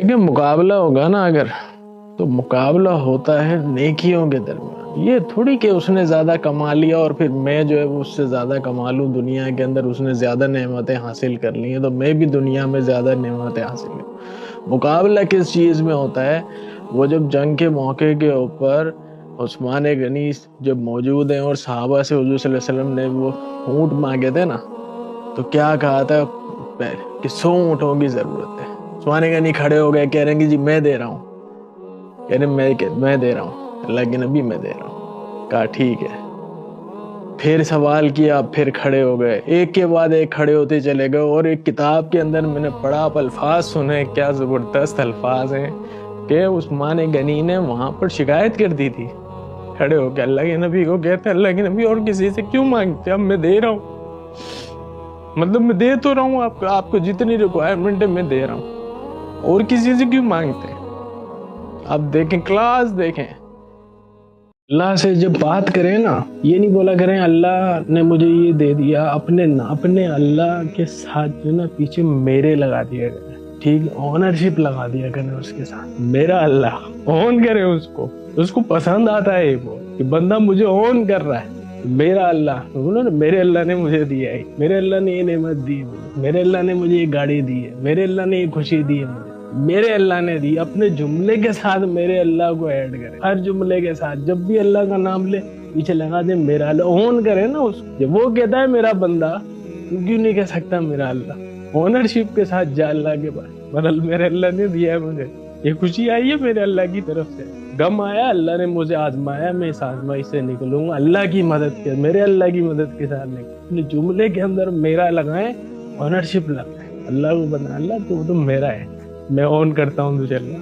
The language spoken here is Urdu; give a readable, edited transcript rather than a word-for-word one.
دیکھیں مقابلہ ہوگا نا اگر، تو مقابلہ ہوتا ہے نیکیوں کے درمیان. یہ تھوڑی کہ اس نے زیادہ کما لیا اور پھر میں جو ہے وہ اس سے زیادہ کما لوں. دنیا کے اندر اس نے زیادہ نعمتیں حاصل کر لی ہیں تو میں بھی دنیا میں زیادہ نعمتیں حاصل کروں. مقابلہ کس چیز میں ہوتا ہے؟ وہ جب جنگ کے موقع کے اوپر عثمان غنی جب موجود ہیں اور صحابہ سے حضور صلی اللہ علیہ وسلم نے وہ اونٹ مانگے تھے نا، تو کیا کہا تھا کہ 100 اونٹوں کی ضرورت ہے. عثمان غنی کھڑے ہو گئے، کہہ رہے ہیں کہ جی میں دے رہا ہوں. کہہ رہے میں دے رہا ہوں، اللہ کے نبی میں دے رہا ہوں. کہا ٹھیک ہے. پھر سوال کیا، پھر کھڑے ہو گئے، ایک کے بعد ایک کھڑے ہوتے چلے گئے. اور ایک کتاب کے اندر میں نے پڑھا، آپ الفاظ سنے، کیا زبردست الفاظ ہیں کہ عثمان غنی نے وہاں پر شکایت کر دی تھی کھڑے ہو کے. اللہ کے نبی کو کہتے ہیں اللہ کے نبی اور کسی سے کیوں مانگتے؟ اب میں دے رہا ہوں، مطلب میں دے تو رہا ہوں آپ کو جتنی ریکوائرمنٹ ہے میں دے رہا ہوں، اور کسی سے کیوں مانگتے ہیں؟ آپ دیکھیں، کلاس دیکھیں. اللہ سے جب بات کریں نا، یہ نہیں بولا کریں اللہ نے مجھے یہ دے دیا، اپنے اللہ کے ساتھ جو نا پیچھے میرے لگا دیا کریں. ٹھیک ہے، اونرشپ لگا دیا کریں اس کے ساتھ. میرا اللہ اون کرے اس کو پسند آتا ہے وہ کہ بندہ مجھے اون کر رہا ہے. میرا اللہ بولو نا، میرے اللہ نے مجھے دیا ہے، میرے اللہ نے یہ نعمت دی ہے، میرے اللہ نے مجھے یہ گاڑی دی ہے، میرے اللہ نے یہ خوشی دی ہے مجھے، میرے اللہ نے دی. اپنے جملے کے ساتھ میرے اللہ کو ایڈ کرے. ہر جملے کے ساتھ جب بھی اللہ کا نام لے پیچھے لگا دے میرا اللہ. اون کرے نا اس کو. جب وہ کہتا ہے میرا بندہ، تو کیوں نہیں کہہ سکتا میرا اللہ؟ اونرشپ کے ساتھ جا اللہ کے پاس، میرے اللہ نے دیا ہے مجھے، یہ خوشی آئی ہے میرے اللہ کی طرف سے، غم آیا اللہ نے مجھے آزمایا، میں اس آزمائی سے نکلوں گا اللہ کی مدد کے، میرے اللہ کی مدد کے ساتھ نکلوں. جملے کے اندر میرا لگائیں، اونرشپ لگائیں. اللہ کو بتا اللہ تو میرا ہے، میں اون کرتا ہوں تجھے اللہ.